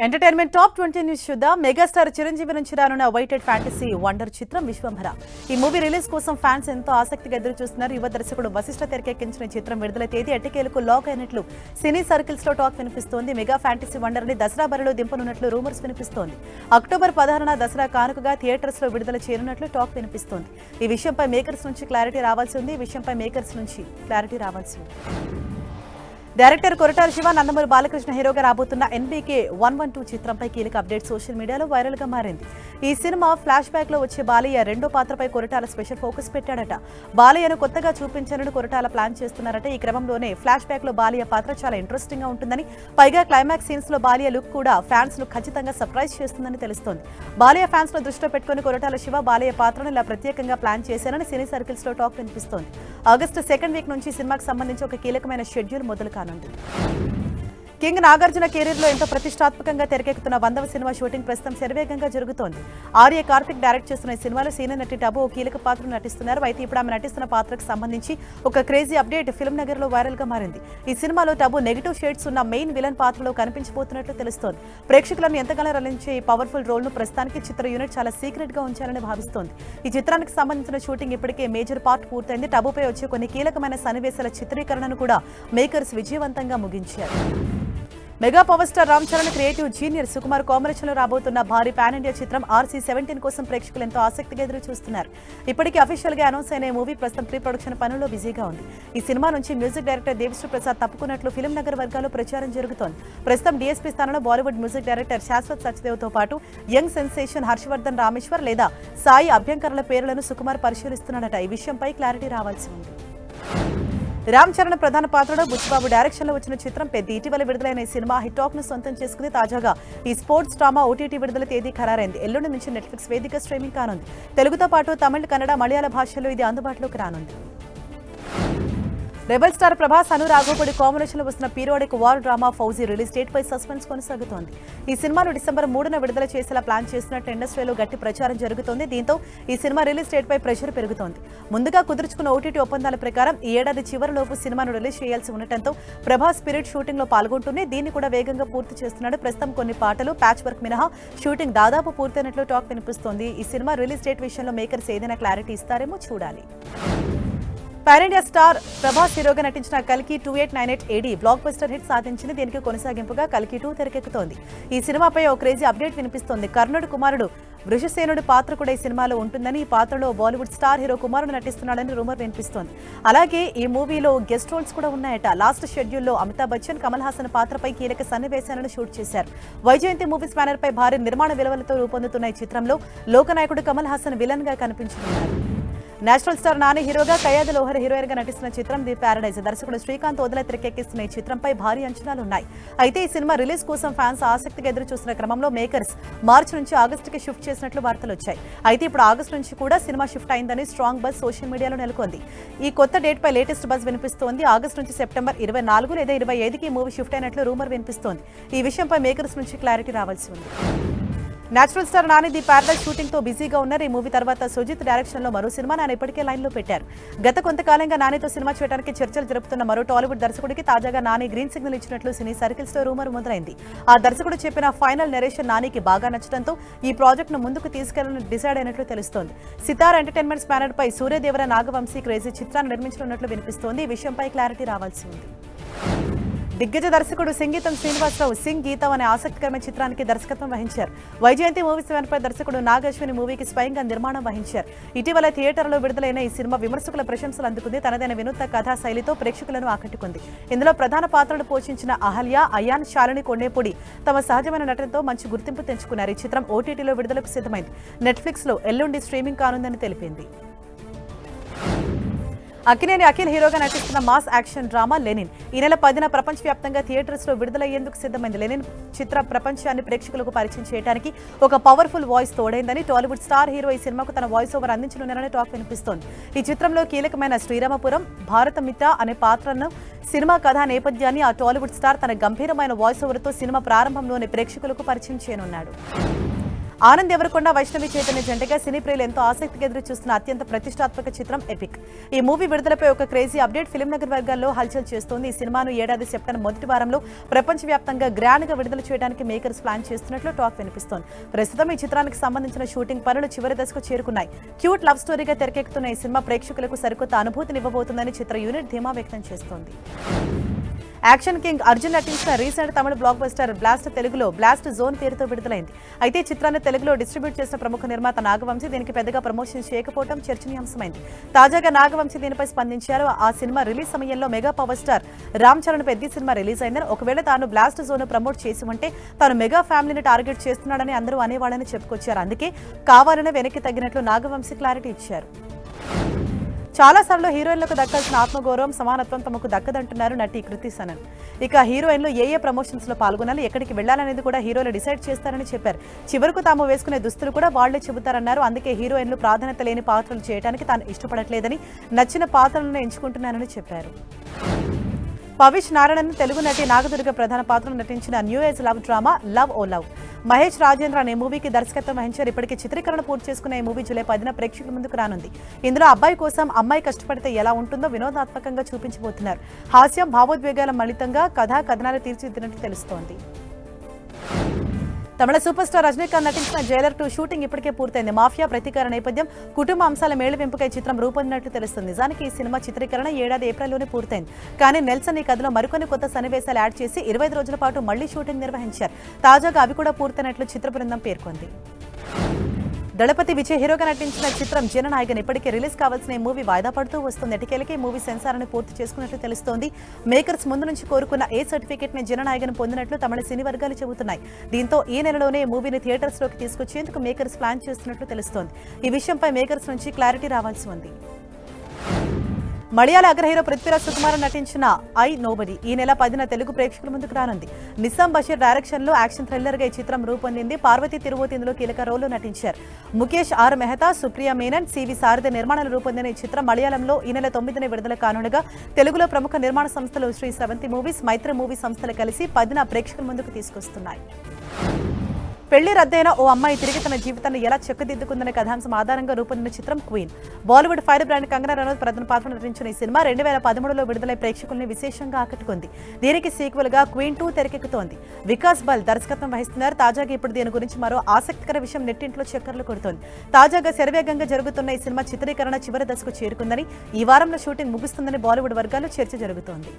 Entertainment top 20 news చూద్దాం. Megastar Chiranjeevi నుంచి రానున్న వైటెడ్ ఫ్యాంటసీ వండర్ చిత్రం విశ్వంభర. ఈ మూవీ రిలీజ్ కోసం ఫ్యాన్స్ ఎంతో ఆసక్తిగా ఎదురు చూస్తున్నారు. యువ దర్శకుడు వశిష్ఠ తెరకెక్కించిన చిత్రం విడుదల తేదీ ఎట్టకేలకు లాక్ అయినట్లు సినీ సర్కిల్స్ లో టాక్ వినిపిస్తోంది. మెగా ఫ్యాంటసీ వండర్ ని దసరా బరిలో దింపనున్నట్లు రూమర్స్ వినిపిస్తోంది. అక్టోబర్ 16న దసరా కానుకగా థియేటర్స్ లో విడుదల చేయనున్నట్లు టాక్ వినిపిస్తోంది. ఈ విషయంపై మేకర్స్ నుంచి క్లారిటీ రావాల్సి ఉంది. డైరెక్టర్ కొరటాల శివ, నందమూరి బాలకృష్ణ హీరోగా రాబోతున్న ఎన్బీకే 112 చిత్రంపై కీలక అప్డేట్ సోషల్ మీడియాలో వైరల్ గా మారింది. ఈ సినిమా ఫ్లాష్ బ్యాక్ లో వచ్చే బాలయ్య రెండో పాత్రపై కొరటాల స్పెషల్ ఫోకస్ పెట్టాడట. బాలయ్యను కొత్తగా చూపించాలని కొరటాల ప్లాన్ చేస్తున్నారట. ఈ క్రమంలోనే ఫ్లాష్ బ్యాక్ లో బాలయ్య పాత్ర చాలా ఇంట్రెస్టింగ్ గా ఉంటుందని, పైగా క్లైమాక్స్ సీన్స్ లో బాలయ్య లుక్ కూడా ఫ్యాన్స్ ను ఖచ్చితంగా సర్ప్రైజ్ చేస్తుందని తెలుస్తోంది. బాలయ్య ఫ్యాన్స్ ను దృష్టిలో పెట్టుకుని కొరటాల శివ బాలయ్య పాత్రను ఇలా ప్రత్యేకంగా ప్లాన్ చేశారని సినీ సర్కిల్స్ లో టాక్ వినిపిస్తోంది. ఆగస్టు 2nd వీక్ నుంచి సినిమాకి సంబంధించి ఒక కీలకమైన షెడ్యూల్ మొదలు కానుంది. కింగ్ నాగార్జున కెరీర్ లో ఎంతో ప్రతిష్టాత్మకంగా తెరకెక్కుతున్న 100వ సినిమా షూటింగ్ ప్రస్తుతం శరవేగంగా జరుగుతోంది. ఆర్య కార్తిక్ డైరెక్ట్ చేస్తున్న ఈ సినిమాలో సీనియర్ నటి టబు ఓ కీలక పాత్రను నటిస్తున్నారు. అయితే ఇప్పుడు ఆమె నటిస్తున్న పాత్రకు సంబంధించి ఒక క్రేజీ అప్డేట్ ఫిల్మ్ నగర్ లో వైరల్ గా మారింది. ఈ సినిమాలో టబు నెగిటివ్ షేడ్స్ ఉన్న మెయిన్ విలన్ పాత్రలో కనిపించబోతున్నట్లు తెలుస్తోంది. ప్రేక్షకులను ఎంతగానో రలించే ఈ పవర్ఫుల్ రోల్ ను ప్రస్తుతానికి చిత్ర యూనిట్ చాలా సీక్రెట్ గా ఉంచాలని భావిస్తోంది. ఈ చిత్రానికి సంబంధించిన షూటింగ్ ఇప్పటికే మేజర్ పార్ట్ పూర్తయింది. టబుపై వచ్చే కొన్ని కీలకమైన సన్నివేశాల చిత్రీకరణను కూడా మేకర్స్ విజయవంతంగా ముగించారు. Mega power star Ram Charan creative genius Sukumar కాంబినేషన్లో రాబోతున్న భారీ పాన్ ఇండియా చిత్రం RC-17 కోసం ప్రేక్షకులు ఎంతో ఆసక్తిగా ఎదురు చూస్తున్నారు. ఇప్పటికీ అఫీషియల్ గా అనౌన్స్ అయిన ఈ మూవీ ప్రస్తుతం ప్రీ ప్రొడక్షన్ పనుల్లో బిజీగా ఉంది. ఈ సినిమా నుంచి మ్యూజిక్ డైరెక్టర్ దేవిశ్రీ ప్రసాద్ తప్పుకున్నట్లు ఫిల్మ్ నగర్ వర్గాల్లో ప్రచారం జరుగుతోంది. ప్రస్తుతం DSP స్థానంలో Bollywood music director Shashwat Sachdev తో పాటు యంగ్ సెన్సేషన్ హర్షవర్ధన్ రామేశ్వర్ లేదా సాయి అభ్యంకర్ల పేర్లను సుకుమార్ పరిశీలిస్తున్నాడట. ఈ విషయంపై క్లారిటీ రావాల్సి ఉంది. రామ్ చరణ్ ప్రధాన పాత్రలో బుచ్చిబాబు డైరెక్షన్ లో వచ్చిన చిత్రం పెద్ద. ఇటీవల విడుదలైన ఈ సినిమా హిట్ టాక్ ను సొంతం చేసుకుని తాజాగా ఈ స్పోర్ట్స్ డ్రామా OTT విడుదల తేదీ ఖరారైంది. ఎల్లుండి నుంచి నెట్ఫ్లిక్స్ వేదిక స్ట్రీమింగ్ కానుంది. తెలుగుతో పాటు తమిళ, కన్నడ, మలయాళ భాషల్లో ఇది అందుబాటులోకి రానుంది. Rebel star Prabhas, Anu Raghavapudi combination లో వస్తున్న periodic war drama Fauji release date పై సస్పెన్స్ కొనసాగుతోంది. ఈ సినిమాను డిసెంబర్ 3న విడుదల చేసేలా ప్లాన్ చేస్తున్నట్టు ఇండస్ట్రీలో గట్టి ప్రచారం జరుగుతోంది. దీంతో ఈ సినిమా రిలీజ్ డేట్ పై ప్రెషర్ పెరుగుతోంది. ముందుగా కుదుర్చుకున్న OTT ఒప్పందాల ప్రకారం ఈ ఏడాది చివరిలోపు సినిమాను రిలీజ్ చేయాల్సి ఉండటంతో ప్రభాస్ స్పిరిట్ షూటింగ్ లో పాల్గొంటూనే దీన్ని కూడా వేగంగా పూర్తి చేస్తున్నాడు. ప్రస్తుతం కొన్ని పాటలు, ప్యాచ్ వర్క్ మినహా షూటింగ్ దాదాపు పూర్తయినట్లు టాక్ వినిపిస్తోంది. ఈ సినిమా రిలీజ్ డేట్ విషయంలో మేకర్స్ ఏదైనా క్లారిటీ ఇస్తారేమో చూడాలి. పాన్ ఇండియా స్టార్ ప్రభాస్ హీరోగా నటించిన కల్కి 2898 AD బ్లాక్ బస్టర్ హిట్ సాధించింది. దీనికి కొనసాగింపుగా కల్కి 2 తెరకెక్కుతోంది. ఈ సినిమాపై ఓ క్రేజీ అప్డేట్ వినిపిస్తోంది. కర్ణుడు కుమారుడు వృషసేనుడి పాత్ర కూడా ఈ సినిమాలో ఉంటుందని, ఈ పాత్రలో బాలీవుడ్ స్టార్ హీరో కుమారుడు నటిస్తున్నాడని రూమర్ వినిపిస్తోంది. అలాగే ఈ మూవీలో గెస్ట్ రోల్స్ కూడా ఉన్నాయట. లాస్ట్ షెడ్యూల్లో అమితాబ్ బచ్చన్, కమల్ హాసన్ పాత్రపై కీలక సన్నివేశాలను షూట్ చేశారు. వైజయంతి మూవీస్ బ్యానర్ పై భారీ నిర్మాణ విలువలతో రూపొందుతున్న ఈ చిత్రంలో లోకనాయకుడు కమల్ హాసన్ విలన్ గా కనిపించనున్నారు. నేషనల్ స్టార్ నాని హీరోగా, కయాద్ లోహర్ హీరోయిన్ గా నటిస్తున్న చిత్రం ది ప్యారడైజ్. దర్శకుడు శ్రీకాంత్ ఓదెల తెరకెక్కిస్తున్న ఈ చిత్రంపై భారీ అంచనాలున్నాయి. అయితే ఈ సినిమా రిలీజ్ కోసం ఫ్యాన్స్ ఆసక్తిగా ఎదురు చూస్తున్న క్రమంలో మేకర్స్ మార్చి నుంచి ఆగస్టుకి షిఫ్ట్ చేసినట్లు వార్తలు వచ్చాయి. అయితే ఇప్పుడు ఆగస్టు నుంచి కూడా సినిమా షిఫ్ట్ అయిందని స్ట్రాంగ్ బజ్ సోషల్ మీడియాలో నెలకొంది. ఈ కొత్త డేట్ పై లేటెస్ట్ బజ్ వినిపిస్తోంది. ఆగస్టు నుంచి సెప్టెంబర్ 24 లేదా 25కి మూవీ షిఫ్ట్ అయినట్లు రూమర్ వినిపిస్తోంది. ఈ విషయంపై మేకర్స్ నుంచి క్లారిటీ రావాల్సి ఉంది. Natural star Nani the Paradise shooting తో బిజీగా ఉన్నారు. ఈ మూవీ తర్వాత సుజిత్ డైరెక్షన్ లో మరో సినిమా నాని ఇప్పటికే లైన్ లో పెట్టారు. గత కొంతకాలంగా నానితో సినిమా చేయడానికి చర్చలు జరుపుతున్న మరో టాలీవుడ్ దర్శకుడికి తాజాగా నాని గ్రీన్ సిగ్నల్ ఇచ్చినట్లు సినీ సర్కిల్స్ లో రూమర్ మొదలైంది. ఆ దర్శకుడు చెప్పిన ఫైనల్ నెరేషన్ నానికి బాగా నచ్చడంతో ఈ ప్రాజెక్ట్ ను ముందుకు తీసుకెళ్లాలని డిసైడ్ అయినట్లు తెలుస్తోంది. సితార్ ఎంటర్టైన్మెంట్స్ బ్యానర్ పై సూర్యదేవర నాగవంశీ క్రేజీ చిత్రాన్ని నిర్మించనున్నట్లు వినిపిస్తోంది. ఈ విషయంపై క్లారిటీ రావాల్సి ఉంది. దిగ్గజ దర్శకుడు సంగీతం శ్రీనివాసరావు సింగ్ గీతం అనే ఆసక్తికరమైన చిత్రానికి దర్శకత్వం వహించారు. వైజయంతి మూవీస్ బ్యానర్పై దర్శకుడు నాగశ్విని మూవీకి స్వయంగా నిర్మాణం వహించారు. ఇటీవల థియేటర్లో విడుదలైన ఈ సినిమా విమర్శకుల ప్రశంసలు అందుకుంది. తనదైన వినూత్న కథా శైలితో ప్రేక్షకులను ఆకట్టుకుంది. ఇందులో ప్రధాన పాత్రలు పోషించిన అహల్య, అయాన్, శాలిని కొండేపూడి తమ సహజమైన నటనతో మంచి గుర్తింపు తెచ్చుకున్నారు. ఈ చిత్రం OTTలో విడుదలకు సిద్ధమైంది. నెట్ఫ్లిక్స్ లో ఎల్లుండి స్ట్రీమింగ్ కానుందని తెలిపింది. అక్కినేని అఖిల్ హీరోగా నటిస్తున్న మాస్ యాక్షన్ డ్రామా లెనిన్ ఈ నెల 10న ప్రపంచవ్యాప్తంగా థియేటర్స్ లో విడుదలయ్యేందుకు సిద్ధమైంది. లెనిన్ చిత్ర ప్రపంచాన్ని ప్రేక్షకులకు పరిచయం చేయడానికి ఒక పవర్ఫుల్ వాయిస్ తోడైందని, టాలీవుడ్ స్టార్ హీరో ఈ సినిమాకు తన వాయిస్ ఓవర్ అందించనున్నారని టాక్ వినిపిస్తోంది. ఈ చిత్రంలో కీలకమైన శ్రీరామపురం భారతమిత అనే పాత్రను, సినిమా కథా నేపథ్యాన్ని ఆ టాలీవుడ్ స్టార్ తన గంభీరమైన వాయిస్ ఓవర్తో సినిమా ప్రారంభంలోని ప్రేక్షకులకు పరిచయం చేయనున్నాడు. ఆనంద్ ఎవరకొండ వైష్ణవి చైతన్య జంటగా సినీ ప్రియులు ఎంతో ఆసక్తిగా ఎదురు చూస్తున్న అత్యంత ప్రతిష్టాత్మక చిత్రం ఎపిక్. ఈ మూవీ విడుదలపై ఒక క్రేజీ అప్డేట్ ఫిల్మ్ నగర్ వర్గాల్లో హల్చల్ చేస్తోంది. ఈ సినిమాను ఏడాది సెప్టెంబర్ మొదటి వారంలో ప్రపంచవ్యాప్తంగా గ్రాండ్ గా విడుదల చేయడానికి మేకర్స్ ప్లాన్ చేస్తున్నట్లు టాక్ వినిపిస్తోంది. ప్రస్తుతం ఈ చిత్రానికి సంబంధించిన షూటింగ్ పనులు చివరి దశకు చేరుకున్నాయి. క్యూట్ లవ్ స్టోరీగా తెరకెక్కుతున్న ఈ సినిమా ప్రేక్షకులకు సరికొత్త అనుభూతినివ్వబోతుందని చిత్ర యూనిట్ ధీమా వ్యక్తం చేస్తోంది. యాక్షన్ కింగ్ అర్జున్ నటించిన రీసెంట్ తమిళ బ్లాక్ బస్టర్ బ్లాస్ట్ తెలుగులో బ్లాస్ట్ జోన్ పేరుతో విడుదలైంది. అయితే చిత్రాన్ని తెలుగులో డిస్ట్రిబ్యూట్ చేసిన ప్రముఖ నిర్మాత నాగవంశీ దీనికి పెద్దగా ప్రమోషన్ చేయకపోవడం చర్చనీయాంశమైంది. తాజాగా నాగవంశీ దీనిపై స్పందించారు. ఆ సినిమా రిలీజ్ సమయంలో mega power star Ram Charan పెద్ద సినిమా రిలీజ్ అయిందని, ఒకవేళ తాను బ్లాస్ట్ జోన్ ప్రమోట్ చేసి ఉంటే తాను మెగా ఫ్యామిలీని టార్గెట్ చేస్తున్నాడని అందరూ అనేవాళ్ళని చెప్పుకొచ్చారు. అందుకే కావాలనే వెనక్కి తగ్గినట్లు నాగవంశీ క్లారిటీ ఇచ్చారు. చాలా సార్లు హీరోయిన్లకు దక్కాల్సిన ఆత్మగౌరవం, సమానత్వం తమకు దక్కదంటున్నారు నటి కృతి సనన్. ఇక హీరోయిన్లు ఏ ప్రమోషన్స్ లో పాల్గొనాలి, ఎక్కడికి వెళ్లాలనేది కూడా హీరోలు డిసైడ్ చేస్తారని చెప్పారు. చివరకు తాము వేసుకునే దుస్తులు కూడా వాళ్లే చెబుతారన్నారు. అందుకే హీరోయిన్లు ప్రాధాన్యత లేని పాత్రలు చేయడానికి తాను ఇష్టపడట్లేదని, నచ్చిన పాత్రలను ఎంచుకుంటున్నానని చెప్పారు. పవిష్ నారాయణన్ తెలుగు నటి నాగదుర్గ ప్రధాన పాత్రలో నటించిన new age love drama love O love. Mahesh Rajendra అనే మూవీకి దర్శకత్వం వహించారు. ఇప్పటికీ చిత్రీకరణ పూర్తి చేసుకున్న ఈ మూవీ జూలై 10న ప్రేక్షకుల ముందుకు రానుంది. ఇందులో అబ్బాయి కోసం అమ్మాయి కష్టపడితే ఎలా ఉంటుందో వినోదాత్మకంగా చూపించబోతున్నారు. హాస్యం, భావోద్వేగాల మలితంగా కథనాలు తీర్చిదిద్దినట్టు తెలుస్తోంది. తమిళ సూపర్ స్టార్ రజనీకాంత్ నటించిన జైలర్ 2 షూటింగ్ ఇప్పటికే పూర్తయింది. మాఫియా ప్రతీకార నేపథ్యం, కుటుంబ అంశాల మేళవింపుకై చిత్రం రూపొందినట్లు తెలుస్తుంది. నిజానికి ఈ సినిమా చిత్రీకరణ ఏడాది ఏప్రిల్లోనే పూర్తయింది. కానీ నెల్సన్ ఈ కథలో మరికొన్ని కొత్త సన్నివేశాలు యాడ్ చేసి 25 రోజుల పాటు మళ్లీ షూటింగ్ నిర్వహించారు. తాజాగా అవి కూడా పూర్తయినట్లు చిత్ర బృందం పేర్కొంది. దళపతి విజయ్ హీరోగా నటించిన చిత్రం జననాయకన్ ఇప్పటికే రిలీజ్ కావాల్సిన ఈ మూవీ వాయిదా పడుతూ వస్తుంది. ఎటికేలకి ఈ మూవీ సెన్సార్ని పూర్తి చేసుకున్నట్లు తెలుస్తోంది. మేకర్స్ ముందు నుంచి కోరుకున్న సర్టిఫికేట్ ని జననాయకన్ పొందినట్లు తమిళ సినీ వర్గాలు చెబుతున్నాయి. దీంతో ఈ నెలలోనే ఈ మూవీని థియేటర్స్ లోకి తీసుకొచ్చేందుకు మేకర్స్ ప్లాన్ చేస్తున్నట్లు తెలుస్తోంది. ఈ విషయంపై మేకర్స్ నుంచి క్లారిటీ రావాల్సి ఉంది. మలయాళ అగ్ర హీరో పృథ్వీరాజ్ సుకుమారన్ నటించిన ఐ నోబడి ఈ నెల 10న తెలుగు ప్రేక్షకుల ముందుకు రానుంది. నిస్సాం బషీర్ డైరెక్షన్ లో యాక్షన్ థ్రిల్లర్ గా ఈ చిత్రం రూపొందింది. పార్వతీ తిరువోతి ఇందులో కీలక రోల్లో నటించారు. ముఖేష్ ఆర్ మెహతా, సుప్రియా మేనన్, సివి సారథి నిర్మాణాలు రూపొందిన ఈ చిత్రం మలయాళంలో ఈ నెల 9న విడుదల కానుండగా తెలుగులో ప్రముఖ నిర్మాణ సంస్థలు శ్రీ సెవెంతి మూవీస్, మైత్రి మూవీ సంస్థలు కలిసి 10న ప్రేక్షకుల ముందుకు తీసుకొస్తున్నాయి. పెళ్లి రద్దయిన ఓ అమ్మాయి తిరిగి తన జీవితాన్ని ఎలా చెక్కదిద్దుకుందనే కథాంశం ఆధారంగా రూపొందిన చిత్రం queen. Bollywood fire brand Kangana Ranaut ప్రధాన పాత్ర నటించిన ఈ సినిమా 2013లో విడుదలై ప్రేక్షకుల్ని విశేషంగా ఆకట్టుకుంది. దీనికి సీక్వెల్ గా క్వీన్ 2 తెరకెక్కుతోంది. వికాస్ బల్ దర్శకత్వం వహిస్తున్నారు. తాజాగా ఇప్పుడు దీని గురించి మరో ఆసక్తికర విషయం నెట్టింట్లో చక్కర్లు కొడుతోంది. తాజాగా శరవేగంగా జరుగుతున్న ఈ సినిమా చిత్రీకరణ చివరి దశకు చేరుకుందని, ఈ వారంలో షూటింగ్ ముగుస్తుందని బాలీవుడ్ వర్గాల్లో చర్చ జరుగుతోంది.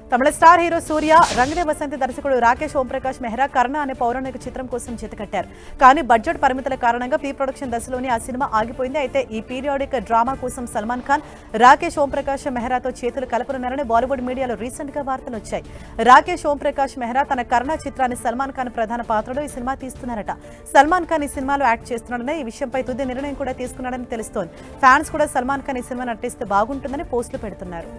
తమిళ స్టార్ హీరో సూర్య, రంగదే వసంతి దర్శకుడు రాకేష్ ఓంప్రకాష్ మెహ్రా కర్ణ అనే పౌరాణిక చిత్రం కోసం జతకట్టారు. కానీ బడ్జెట్ పరిమితుల కారణంగా ప్రీ ప్రొడక్షన్ దశలోనే ఆ సినిమా ఆగిపోయింది. అయితే ఈ పీరియాడిక్ డ్రామా కోసం సల్మాన్ ఖాన్, రాకేష్ ఓంప్రకాష్ మెహ్రాతో చేతులు కలపనున్నారని బాలీవుడ్ మీడియాలో రీసెంట్ గా వార్తలు వచ్చాయి. రాకేష్ ఓంప్రకాష్ మెహ్రా తన కర్ణ చిత్రాన్ని సల్మాన్ ఖాన్ ప్రధాన పాత్రలో ఈ సినిమా తీస్తున్నారట. సల్మాన్ ఖాన్ ఈ సినిమాలో యాక్ట్ చేస్తున్నాడని, ఈ విషయంపై తుది నిర్ణయం కూడా తీసుకున్నాడని తెలుస్తోంది. ఫ్యాన్స్ కూడా సల్మాన్ ఖాన్ ఈ సినిమా నటిస్తే బాగుంటుందని పోస్టులు పెడుతున్నారు.